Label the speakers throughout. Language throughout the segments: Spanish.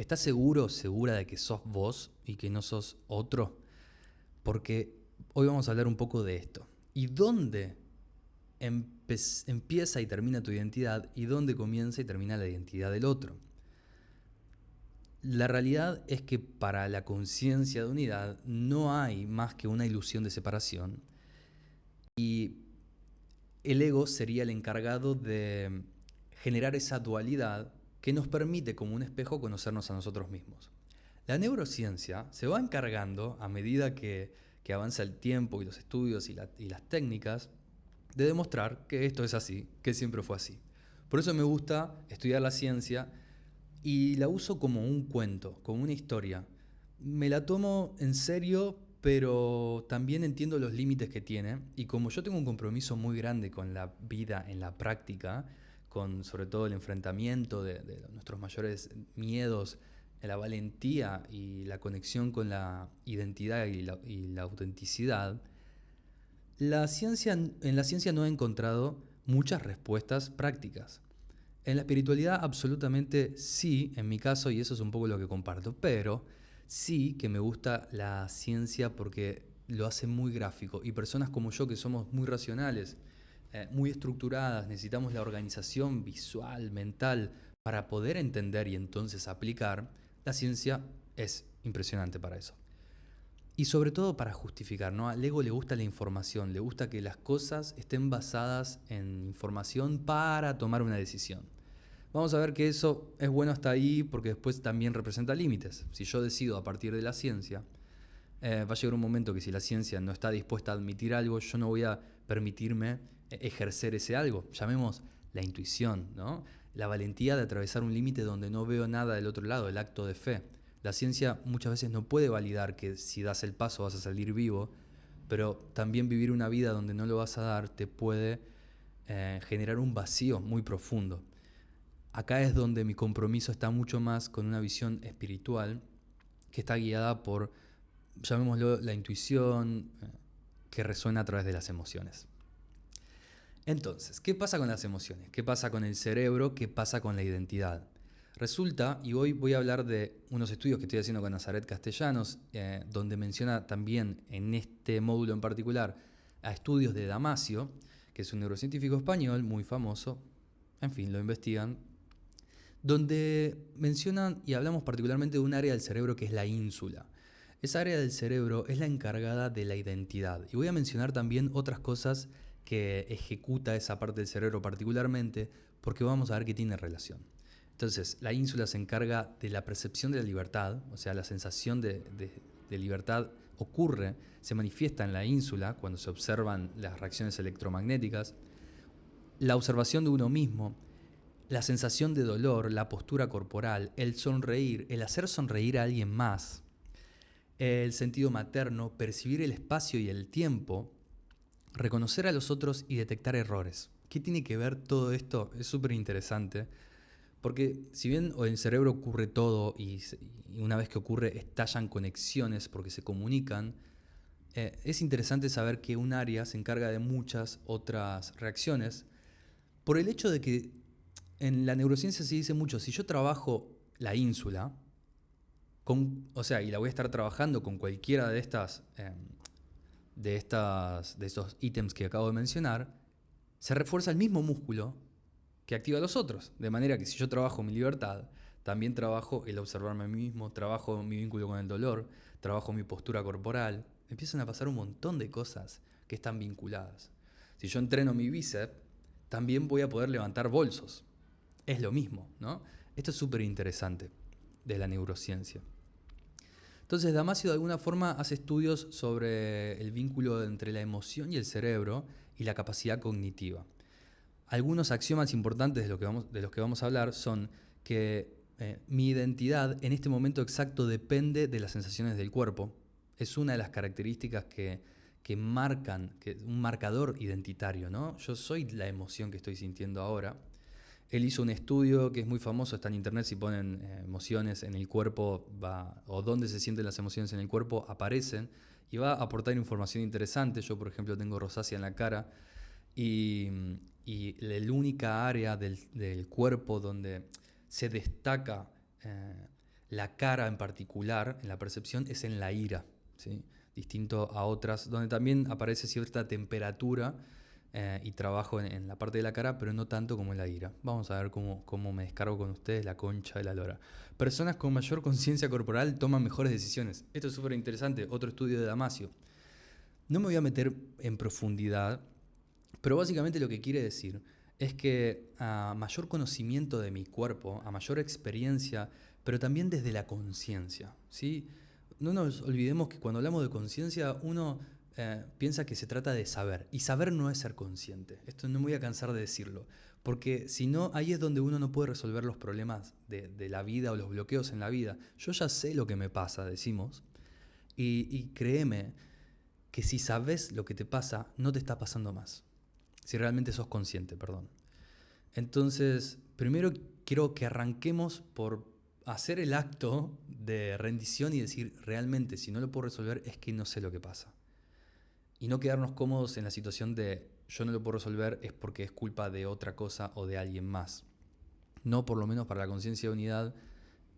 Speaker 1: ¿Estás seguro, segura de que sos vos y que no sos otro? Porque hoy vamos a hablar un poco de esto. ¿Y dónde empieza y termina tu identidad y dónde comienza y termina la identidad del otro? La realidad es que para la conciencia de unidad no hay más que una ilusión de separación y el ego sería el encargado de generar esa dualidad que nos permite como un espejo conocernos a nosotros mismos. La neurociencia se va encargando, a medida que avanza el tiempo y los estudios y las técnicas, de demostrar que esto es así, que siempre fue así. Por eso me gusta estudiar la ciencia y la uso como un cuento, como una historia. Me la tomo en serio, pero también entiendo los límites que tiene. Y como yo tengo un compromiso muy grande con la vida en la práctica, con sobre todo el enfrentamiento de nuestros mayores miedos, la valentía y la conexión con la identidad y la autenticidad, en la ciencia no he encontrado muchas respuestas prácticas. En la espiritualidad absolutamente sí, en mi caso, y eso es un poco lo que comparto, pero sí que me gusta la ciencia porque lo hace muy gráfico y personas como yo que somos muy racionales, muy estructuradas, necesitamos la organización visual, mental, para poder entender y entonces aplicar, la ciencia es impresionante para eso. Y sobre todo para justificar, ¿no? Al ego le gusta la información, le gusta que las cosas estén basadas en información para tomar una decisión. Vamos a ver que eso es bueno hasta ahí porque después también representa límites. Si yo decido a partir de la ciencia, va a llegar un momento que si la ciencia no está dispuesta a admitir algo, yo no voy a permitirme ejercer ese algo. Llamemos la intuición, ¿no? La valentía de atravesar un límite donde no veo nada del otro lado, el acto de fe. La ciencia muchas veces no puede validar que si das el paso vas a salir vivo, pero también vivir una vida donde no lo vas a dar te puede generar un vacío muy profundo. Acá es donde mi compromiso está mucho más con una visión espiritual que está guiada por, llamémoslo, la intuición que resuena a través de las emociones. Entonces, ¿qué pasa con las emociones? ¿Qué pasa con el cerebro? ¿Qué pasa con la identidad? Resulta, y hoy voy a hablar de unos estudios que estoy haciendo con Nazaret Castellanos, donde menciona también en este módulo en particular a estudios de Damasio, que es un neurocientífico español muy famoso, en fin, lo investigan, donde mencionan y hablamos particularmente de un área del cerebro que es la ínsula. Esa área del cerebro es la encargada de la identidad. Y voy a mencionar también otras cosas que ejecuta esa parte del cerebro particularmente, porque vamos a ver que tiene relación. Entonces, la ínsula se encarga de la percepción de la libertad, o sea, la sensación de libertad ocurre, se manifiesta en la ínsula cuando se observan las reacciones electromagnéticas, la observación de uno mismo, la sensación de dolor, la postura corporal, el sonreír, el hacer sonreír a alguien más, el sentido materno, percibir el espacio y el tiempo, reconocer a los otros y detectar errores. ¿Qué tiene que ver todo esto? Es súper interesante, porque si bien en el cerebro ocurre todo y una vez que ocurre estallan conexiones porque se comunican, es interesante saber que un área se encarga de muchas otras reacciones por el hecho de que en la neurociencia se dice mucho, si yo trabajo la ínsula, y la voy a estar trabajando con cualquiera de estos ítems que acabo de mencionar, se refuerza el mismo músculo que activa los otros. De manera que si yo trabajo mi libertad, también trabajo el observarme a mí mismo, trabajo mi vínculo con el dolor, trabajo mi postura corporal. Empiezan a pasar un montón de cosas que están vinculadas. Si yo entreno mi bíceps, también voy a poder levantar bolsos. Es lo mismo, ¿no? Esto es súper interesante de la neurociencia. Entonces, Damasio de alguna forma hace estudios sobre el vínculo entre la emoción y el cerebro y la capacidad cognitiva. Algunos axiomas importantes de los que vamos a hablar son que mi identidad en este momento exacto depende de las sensaciones del cuerpo. Es una de las características que marcan, un marcador identitario, ¿no? Yo soy la emoción que estoy sintiendo ahora. Él hizo un estudio que es muy famoso, está en internet, si ponen emociones en el cuerpo o dónde se sienten las emociones en el cuerpo, aparecen y va a aportar información interesante. Yo, por ejemplo, tengo rosácea en la cara y, y la única área del cuerpo donde se destaca la cara en particular, en la percepción, es en la ira, ¿sí? Distinto a otras, donde también aparece cierta temperatura y trabajo en la parte de la cara, pero no tanto como en la ira. Vamos a ver cómo me descargo con ustedes la concha de la lora. Personas con mayor conciencia corporal toman mejores decisiones. Esto es súper interesante, otro estudio de Damasio. No me voy a meter en profundidad, pero básicamente lo que quiere decir es que a mayor conocimiento de mi cuerpo, a mayor experiencia, pero también desde la conciencia, ¿sí? No nos olvidemos que cuando hablamos de conciencia, uno piensa que se trata de saber, y saber no es ser consciente. Esto no me voy a cansar de decirlo, porque si no, ahí es donde uno no puede resolver los problemas de la vida o los bloqueos en la vida. Yo ya sé lo que me pasa, decimos, y créeme que si sabes lo que te pasa, no te está pasando más. Si realmente sos consciente, perdón. Entonces, primero quiero que arranquemos por hacer el acto de rendición y decir, realmente, si no lo puedo resolver, es que no sé lo que pasa. Y no quedarnos cómodos en la situación de yo no lo puedo resolver es porque es culpa de otra cosa o de alguien más. No, por lo menos para la conciencia de unidad,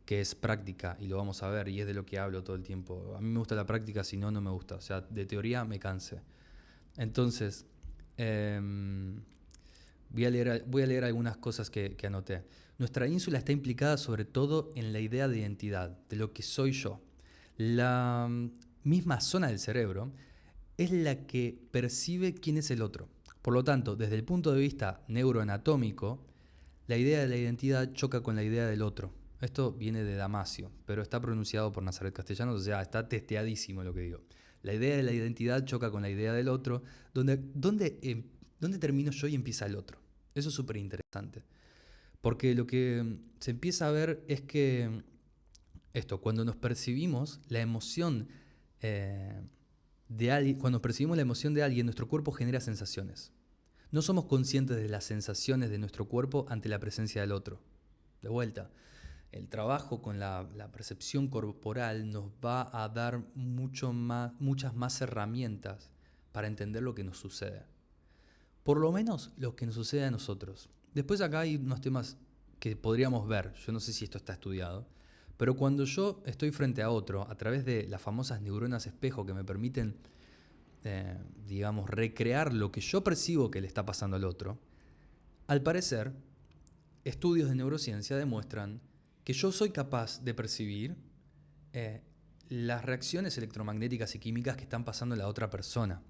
Speaker 1: que es práctica, y lo vamos a ver, y es de lo que hablo todo el tiempo. A mí me gusta la práctica, si no, no me gusta. O sea, de teoría me canse. Entonces, voy a leer algunas cosas que anoté. Nuestra ínsula está implicada sobre todo en la idea de identidad, de lo que soy yo. La misma zona del cerebro es la que percibe quién es el otro. Por lo tanto, desde el punto de vista neuroanatómico, la idea de la identidad choca con la idea del otro. Esto viene de Damasio, pero está pronunciado por Nazaret Castellanos, o sea, está testeadísimo lo que digo. La idea de la identidad choca con la idea del otro, ¿dónde termino yo y empieza el otro? Eso es súper interesante. Porque lo que se empieza a ver es que cuando nos percibimos la emoción de alguien, cuando percibimos la emoción de alguien, nuestro cuerpo genera sensaciones. No somos conscientes de las sensaciones de nuestro cuerpo ante la presencia del otro. De vuelta, el trabajo con la percepción corporal nos va a dar muchas más herramientas para entender lo que nos sucede. Por lo menos lo que nos sucede a nosotros. Después acá hay unos temas que podríamos ver, yo no sé si esto está estudiado, pero cuando yo estoy frente a otro, a través de las famosas neuronas espejo que me permiten, digamos, recrear lo que yo percibo que le está pasando al otro, al parecer, estudios de neurociencia demuestran que yo soy capaz de percibir las reacciones electromagnéticas y químicas que están pasando en la otra persona.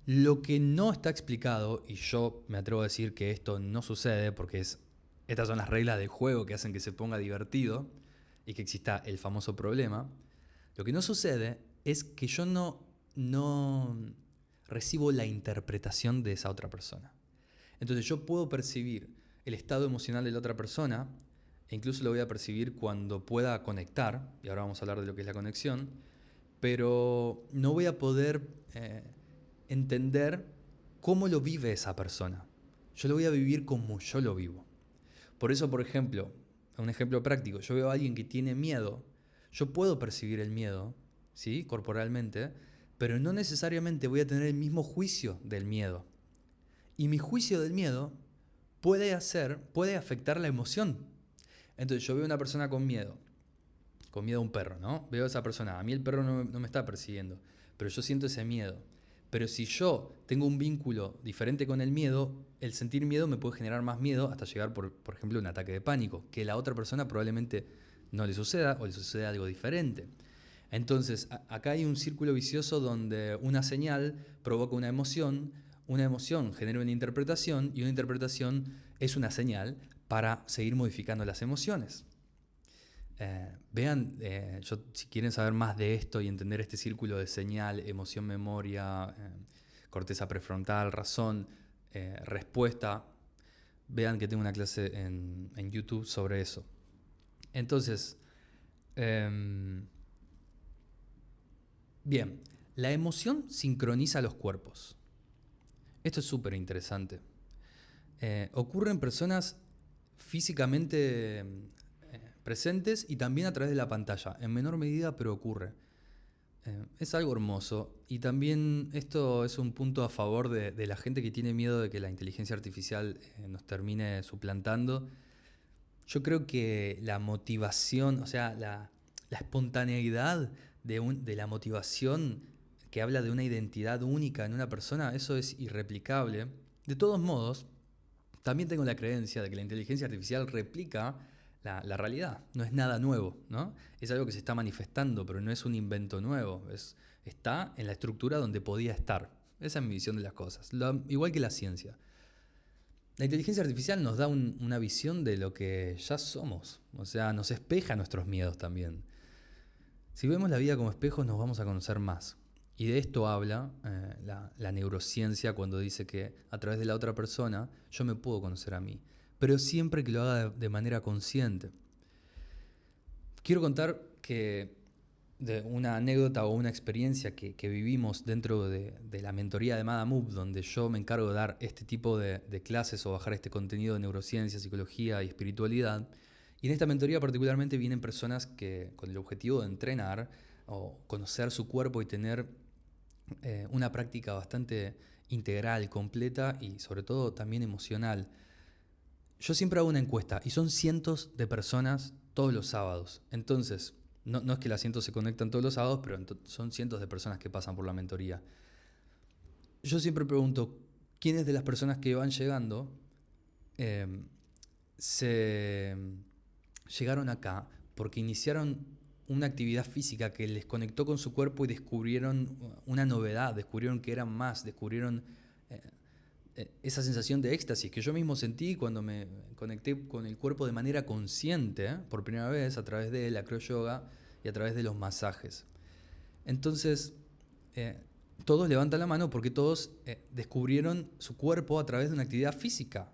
Speaker 1: Lo que no está explicado, y yo me atrevo a decir que esto no sucede porque estas son las reglas del juego que hacen que se ponga divertido y que exista el famoso problema, lo que no sucede es que yo no recibo la interpretación de esa otra persona. Entonces yo puedo percibir el estado emocional de la otra persona, e incluso lo voy a percibir cuando pueda conectar, y ahora vamos a hablar de lo que es la conexión, pero no voy a poder entender cómo lo vive esa persona. Yo lo voy a vivir como yo lo vivo. Por eso, por ejemplo, un ejemplo práctico, yo veo a alguien que tiene miedo, yo puedo percibir el miedo, ¿sí? Corporalmente, pero no necesariamente voy a tener el mismo juicio del miedo. Y mi juicio del miedo puede afectar la emoción. Entonces yo veo a una persona con miedo a un perro, ¿no? Veo a esa persona, a mí el perro no me está persiguiendo, pero yo siento ese miedo. Pero si yo tengo un vínculo diferente con el miedo, el sentir miedo me puede generar más miedo hasta llegar, por ejemplo, a un ataque de pánico, que a la otra persona probablemente no le suceda o le suceda algo diferente. Entonces, acá hay un círculo vicioso donde una señal provoca una emoción genera una interpretación y una interpretación es una señal para seguir modificando las emociones. Vean, si quieren saber más de esto y entender este círculo de señal, emoción, memoria, corteza prefrontal, razón, respuesta, vean que tengo una clase en YouTube sobre eso. Entonces, bien, la emoción sincroniza los cuerpos. Esto es súper interesante. Ocurre en personas físicamente presentes y también a través de la pantalla, en menor medida, pero ocurre. Es algo hermoso y también esto es un punto a favor de la gente que tiene miedo de que la inteligencia artificial nos termine suplantando. Yo creo que la motivación, o sea, la espontaneidad de la motivación que habla de una identidad única en una persona, eso es irreplicable. De todos modos, también tengo la creencia de que la inteligencia artificial replica la realidad. No es nada nuevo, ¿no? Es algo que se está manifestando, pero no es un invento nuevo. Está en la estructura donde podía estar. Esa es mi visión de las cosas. Igual que la ciencia. La inteligencia artificial nos da una visión de lo que ya somos. O sea, nos espeja nuestros miedos también. Si vemos la vida como espejos, nos vamos a conocer más. Y de esto habla la neurociencia cuando dice que a través de la otra persona yo me puedo conocer a mí, pero siempre que lo haga de manera consciente. Quiero contar de una anécdota o una experiencia que vivimos dentro de la mentoría de Madamove, donde yo me encargo de dar este tipo de clases o bajar este contenido de neurociencia, psicología y espiritualidad. Y en esta mentoría particularmente vienen personas que con el objetivo de entrenar o conocer su cuerpo y tener una práctica bastante integral, completa y sobre todo también emocional. Yo siempre hago una encuesta y son cientos de personas todos los sábados. Entonces, no es que las cientos se conectan todos los sábados, pero son cientos de personas que pasan por la mentoría. Yo siempre pregunto, ¿quiénes de las personas que van llegando se llegaron acá porque iniciaron una actividad física que les conectó con su cuerpo y descubrieron una novedad, descubrieron que eran más, descubrieron esa sensación de éxtasis que yo mismo sentí cuando me conecté con el cuerpo de manera consciente, por primera vez a través de la acroyoga y a través de los masajes? Entonces, todos levantan la mano porque todos descubrieron su cuerpo a través de una actividad física.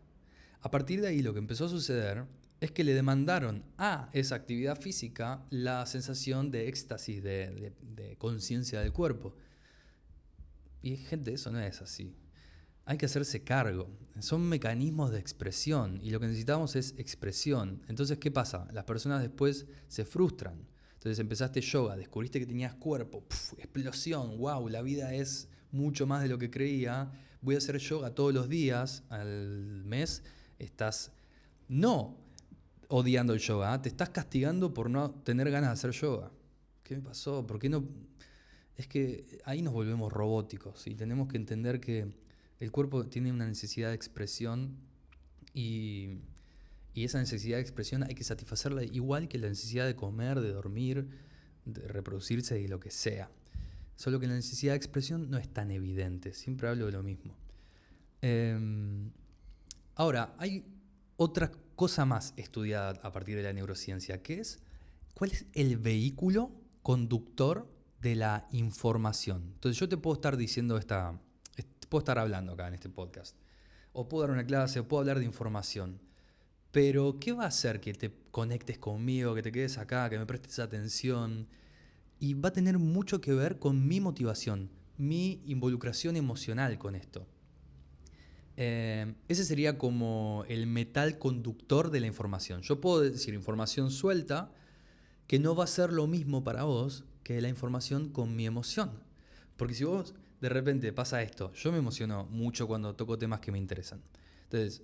Speaker 1: A partir de ahí lo que empezó a suceder es que le demandaron a esa actividad física la sensación de éxtasis, de conciencia del cuerpo. Y gente, eso no es así. Hay que hacerse cargo. Son mecanismos de expresión y lo que necesitamos es expresión. Entonces, ¿qué pasa? Las personas después se frustran. Entonces empezaste yoga, descubriste que tenías cuerpo, explosión, wow, la vida es mucho más de lo que creía, voy a hacer yoga todos los días, al mes estás no odiando el yoga, te estás castigando por no tener ganas de hacer yoga. ¿Qué me pasó? ¿Por qué no? Es que ahí nos volvemos robóticos y tenemos que entender que el cuerpo tiene una necesidad de expresión y esa necesidad de expresión hay que satisfacerla igual que la necesidad de comer, de dormir, de reproducirse y lo que sea. Solo que la necesidad de expresión no es tan evidente. Siempre hablo de lo mismo. Ahora, hay otra cosa más estudiada a partir de la neurociencia, que es cuál es el vehículo conductor de la información. Entonces yo te puedo estar diciendo puedo estar hablando acá en este podcast, o puedo dar una clase, o puedo hablar de información. Pero, ¿qué va a hacer que te conectes conmigo, que te quedes acá, que me prestes atención? Y va a tener mucho que ver con mi motivación, mi involucración emocional con esto. Ese sería como el metal conductor de la información. Yo puedo decir información suelta que no va a ser lo mismo para vos que la información con mi emoción. Porque si vos de repente pasa esto, yo me emociono mucho cuando toco temas que me interesan. Entonces,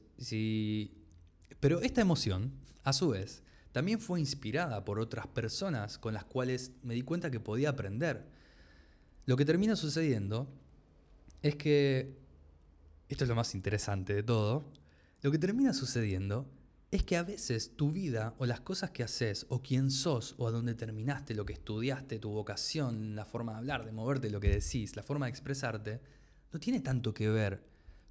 Speaker 1: pero esta emoción, a su vez, también fue inspirada por otras personas con las cuales me di cuenta que podía aprender. Lo que termina sucediendo es que, esto es lo más interesante de todo, lo que termina sucediendo es que a veces tu vida o las cosas que haces o quién sos o a dónde terminaste, lo que estudiaste, tu vocación, la forma de hablar, de moverte, lo que decís, la forma de expresarte, no tiene tanto que ver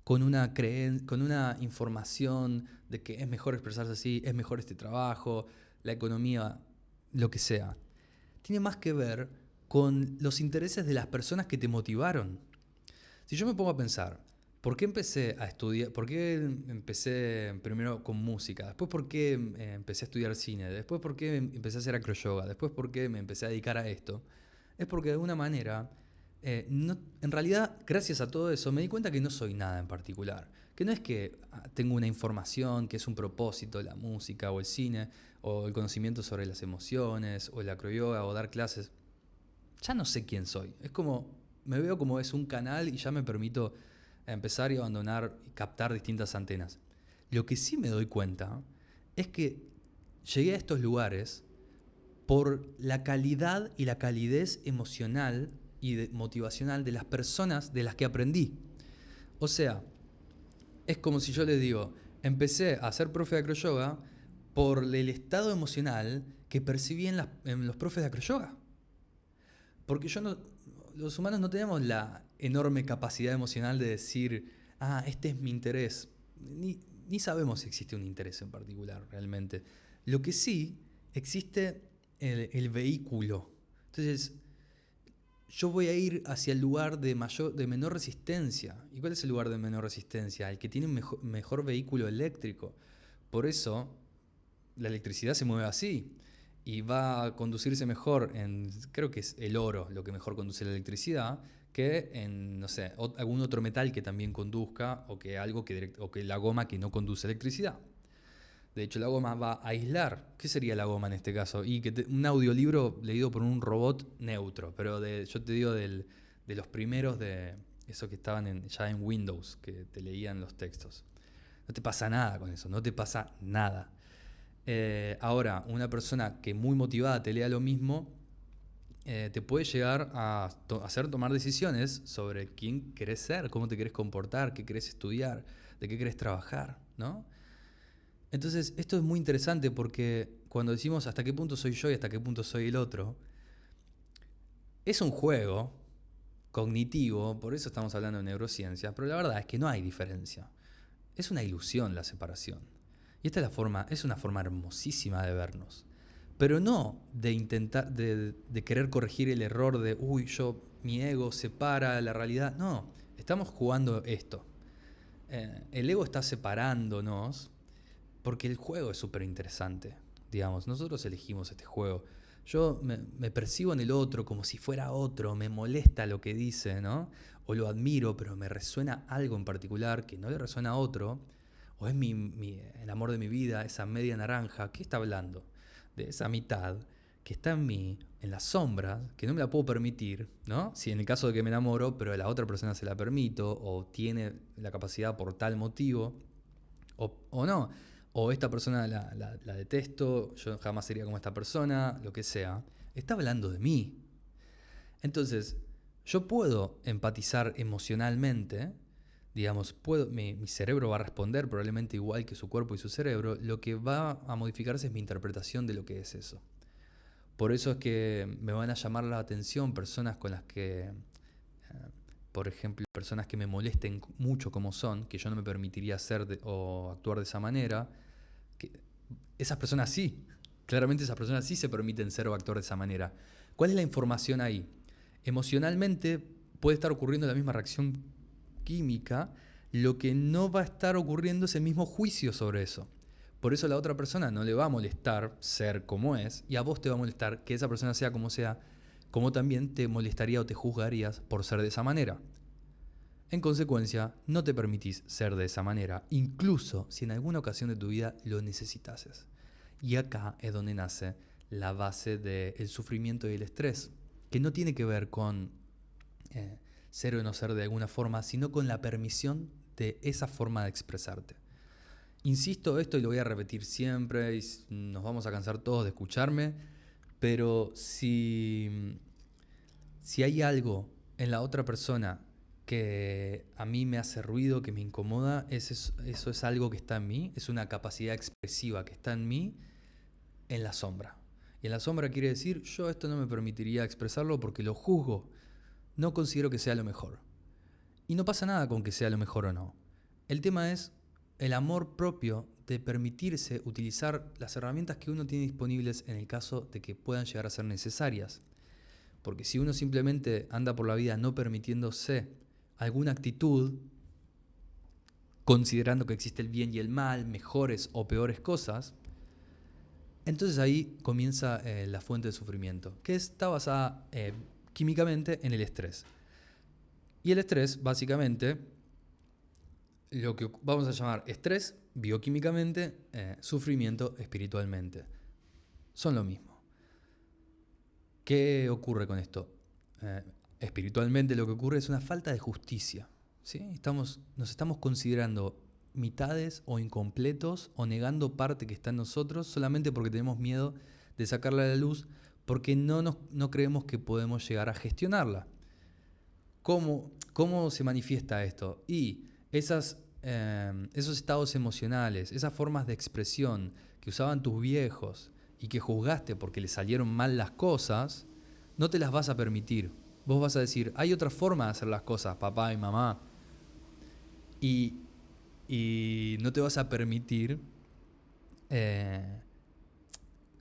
Speaker 1: con una información de que es mejor expresarse así, es mejor este trabajo, la economía, lo que sea. Tiene más que ver con los intereses de las personas que te motivaron. Si yo me pongo a pensar, ¿por qué empecé a estudiar? ¿Por qué empecé primero con música? Después, ¿por qué empecé a estudiar cine? Después, ¿por qué empecé a hacer acroyoga? Después, ¿por qué me empecé a dedicar a esto? Es porque de alguna manera, en realidad, gracias a todo eso, me di cuenta que no soy nada en particular. Que no es que tengo una información, que es un propósito, la música o el cine, o el conocimiento sobre las emociones, o el acroyoga, o dar clases. Ya no sé quién soy. Es como, me veo como es un canal y ya me permito empezar y abandonar y captar distintas antenas. Lo que sí me doy cuenta es que llegué a estos lugares por la calidad y la calidez emocional y motivacional de las personas de las que aprendí. O sea, es como si yo les digo, empecé a ser profe de acroyoga por el estado emocional que percibí en los profes de acroyoga. Porque los humanos no tenemos la enorme capacidad emocional de decir, este es mi interés. Ni sabemos si existe un interés en particular realmente. Lo que sí, existe el vehículo. Entonces, yo voy a ir hacia el lugar de menor resistencia. ¿Y cuál es el lugar de menor resistencia? El que tiene un mejor vehículo eléctrico. Por eso, la electricidad se mueve así. Y va a conducirse mejor creo que es el oro lo que mejor conduce la electricidad, que en, no sé, algún otro metal que también conduzca, o que la goma que no conduce electricidad. De hecho, la goma va a aislar. ¿Qué sería la goma en este caso? Un audiolibro leído por un robot neutro, pero yo te digo de los primeros de esos que estaban ya en Windows, que te leían los textos. No te pasa nada con eso, no te pasa nada. Ahora, una persona que muy motivada te lea lo mismo, te puede llegar a hacer tomar decisiones sobre quién querés ser, cómo te querés comportar, qué querés estudiar, de qué querés trabajar, ¿no? Entonces, esto es muy interesante porque cuando decimos hasta qué punto soy yo y hasta qué punto soy el otro, es un juego cognitivo, por eso estamos hablando de neurociencia, pero la verdad es que no hay diferencia. Es una ilusión la separación. Y esta es una forma hermosísima de vernos. Pero no de intentar, de querer corregir el error de, mi ego separa la realidad. No, estamos jugando esto. El ego está separándonos porque el juego es súper interesante. Digamos, nosotros elegimos este juego. Yo me percibo en el otro como si fuera otro, me molesta lo que dice, ¿no? O lo admiro, pero me resuena algo en particular que no le resuena a otro. O es el amor de mi vida, esa media naranja. ¿Qué está hablando? De esa mitad que está en mí, en la sombra, que no me la puedo permitir, ¿no? Si en el caso de que me enamoro, pero a la otra persona se la permito, o tiene la capacidad por tal motivo, o no. O esta persona la detesto, yo jamás sería como esta persona, lo que sea. Está hablando de mí. Entonces, yo puedo empatizar emocionalmente, digamos, mi cerebro va a responder probablemente igual que su cuerpo y su cerebro, lo que va a modificarse es mi interpretación de lo que es eso. Por eso es que me van a llamar la atención personas con las que, por ejemplo, personas que me molesten mucho como son, que yo no me permitiría hacer o actuar de esa manera, que esas personas sí, claramente esas personas sí se permiten ser o actuar de esa manera. ¿Cuál es la información ahí? Emocionalmente puede estar ocurriendo la misma reacción química, lo que no va a estar ocurriendo es el mismo juicio sobre eso. Por eso a la otra persona no le va a molestar ser como es, y a vos te va a molestar que esa persona sea, como también te molestaría o te juzgarías por ser de esa manera. En consecuencia, no te permitís ser de esa manera, incluso si en alguna ocasión de tu vida lo necesitases. Y acá es donde nace la base del sufrimiento y el estrés, que no tiene que ver con ser o no ser de alguna forma, sino con la permisión de esa forma de expresarte. Insisto esto y lo voy a repetir siempre y nos vamos a cansar todos de escucharme, pero si hay algo en la otra persona que a mí me hace ruido, que me incomoda, eso es algo que está en mí, es una capacidad expresiva que está en mí en la sombra. Y en la sombra quiere decir, yo esto no me permitiría expresarlo porque lo juzgo, no considero que sea lo mejor. Y no pasa nada con que sea lo mejor o no. El tema es el amor propio de permitirse utilizar las herramientas que uno tiene disponibles en el caso de que puedan llegar a ser necesarias. Porque si uno simplemente anda por la vida no permitiéndose alguna actitud, considerando que existe el bien y el mal, mejores o peores cosas, entonces ahí comienza la fuente de sufrimiento, que está basada químicamente en el estrés. Y el estrés, básicamente, lo que vamos a llamar estrés bioquímicamente, sufrimiento espiritualmente. Son lo mismo. ¿Qué ocurre con esto? Espiritualmente lo que ocurre es una falta de justicia. ¿Sí? Nos estamos considerando mitades o incompletos o negando parte que está en nosotros solamente porque tenemos miedo de sacarla a la luz porque no creemos que podemos llegar a gestionarla. ¿Cómo se manifiesta esto? Y esos estados emocionales, esas formas de expresión que usaban tus viejos y que juzgaste porque les salieron mal las cosas, no te las vas a permitir. Vos vas a decir, hay otra forma de hacer las cosas, papá y mamá. Y no te vas a permitir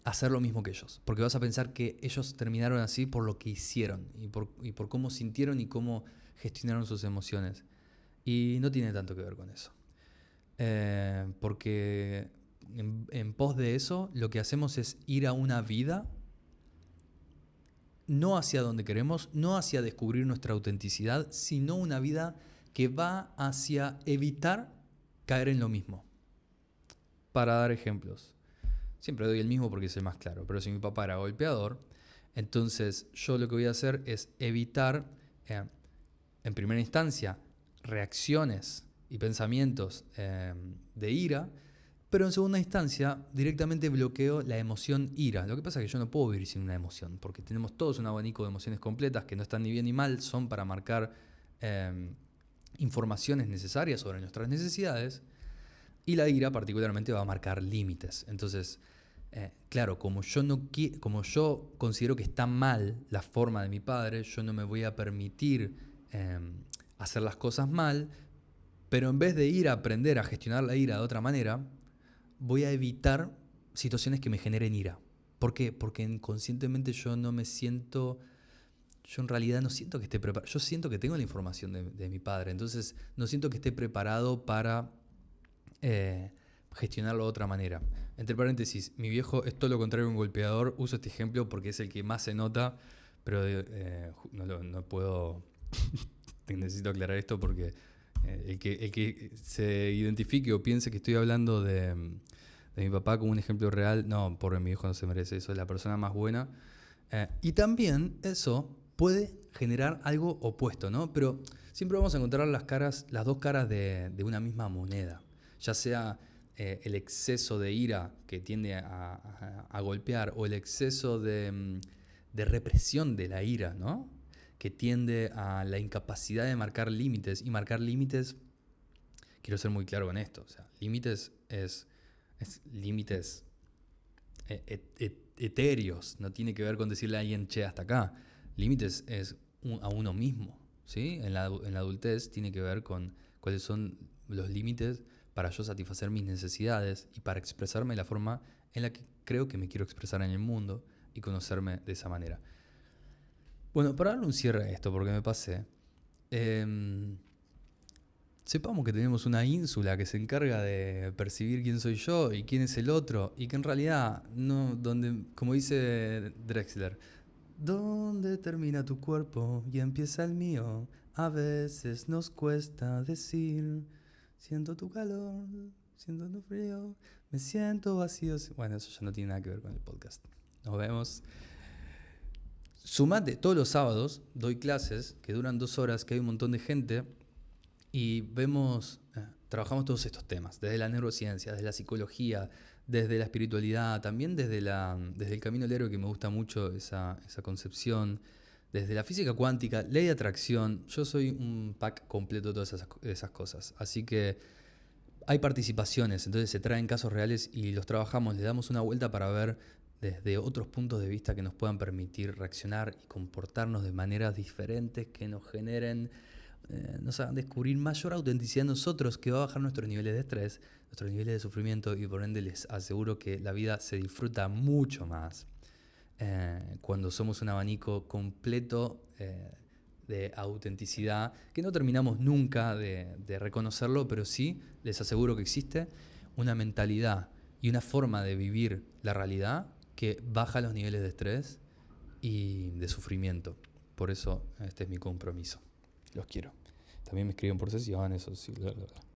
Speaker 1: hacer lo mismo que ellos. Porque vas a pensar que ellos terminaron así por lo que hicieron y por cómo sintieron y cómo gestionaron sus emociones. Y no tiene tanto que ver con eso. Porque en pos de eso, lo que hacemos es ir a una vida no hacia donde queremos, no hacia descubrir nuestra autenticidad, sino una vida que va hacia evitar caer en lo mismo. Para dar ejemplos. Siempre doy el mismo porque es el más claro, pero si mi papá era golpeador, entonces yo lo que voy a hacer es evitar, en primera instancia, reacciones y pensamientos de ira, pero en segunda instancia directamente bloqueo la emoción ira. Lo que pasa es que yo no puedo vivir sin una emoción, porque tenemos todos un abanico de emociones completas que no están ni bien ni mal, son para marcar informaciones necesarias sobre nuestras necesidades, y la ira particularmente va a marcar límites. Entonces, claro, como yo considero que está mal la forma de mi padre, yo no me voy a permitir hacer las cosas mal, pero en vez de ir a aprender a gestionar la ira de otra manera, voy a evitar situaciones que me generen ira. ¿Por qué? Porque inconscientemente yo en realidad no siento que esté preparado. Yo siento que tengo la información de mi padre, entonces no siento que esté preparado para gestionarlo de otra manera. Entre paréntesis, mi viejo es todo lo contrario a un golpeador. Uso este ejemplo porque es el que más se nota, pero no puedo... necesito aclarar esto porque el que se identifique o piense que estoy hablando de mi papá como un ejemplo real, no, pobre, mi viejo no se merece eso, es la persona más buena. Y también eso puede generar algo opuesto, ¿no? Pero siempre vamos a encontrar las dos caras de una misma moneda. Ya sea el exceso de ira que tiende a golpear o el exceso de represión de la ira, ¿no? Que tiende a la incapacidad de marcar límites. Y marcar límites, quiero ser muy claro con esto, o sea, límites es límites etéreos, no tiene que ver con decirle a alguien, che, hasta acá. Límites es a uno mismo, ¿sí? En la adultez tiene que ver con cuáles son los límites para yo satisfacer mis necesidades y para expresarme de la forma en la que creo que me quiero expresar en el mundo y conocerme de esa manera. Bueno, para darle un cierre a esto, porque me pasé, sepamos que tenemos una ínsula que se encarga de percibir quién soy yo y quién es el otro, y que en realidad, como dice Drexler, ¿dónde termina tu cuerpo y empieza el mío? A veces nos cuesta decir, siento tu calor, siento tu frío, me siento vacío. Bueno, eso ya no tiene nada que ver con el podcast. Nos vemos. Sumate, todos los sábados doy clases que duran 2 horas, que hay un montón de gente y trabajamos todos estos temas, desde la neurociencia, desde la psicología, desde la espiritualidad, también desde el camino del héroe, que me gusta mucho esa concepción, desde la física cuántica, ley de atracción. Yo soy un pack completo de todas esas cosas. Así que hay participaciones, entonces se traen casos reales y los trabajamos, le damos una vuelta para ver desde otros puntos de vista que nos puedan permitir reaccionar y comportarnos de maneras diferentes que nos generen, nos hagan descubrir mayor autenticidad en nosotros, que va a bajar nuestros niveles de estrés, nuestros niveles de sufrimiento, y por ende les aseguro que la vida se disfruta mucho más cuando somos un abanico completo de autenticidad, que no terminamos nunca de reconocerlo, pero sí les aseguro que existe una mentalidad y una forma de vivir la realidad que baja los niveles de estrés y de sufrimiento. Por eso este es mi compromiso. Los quiero. También me escriben por sesiones, bla, bla, bla.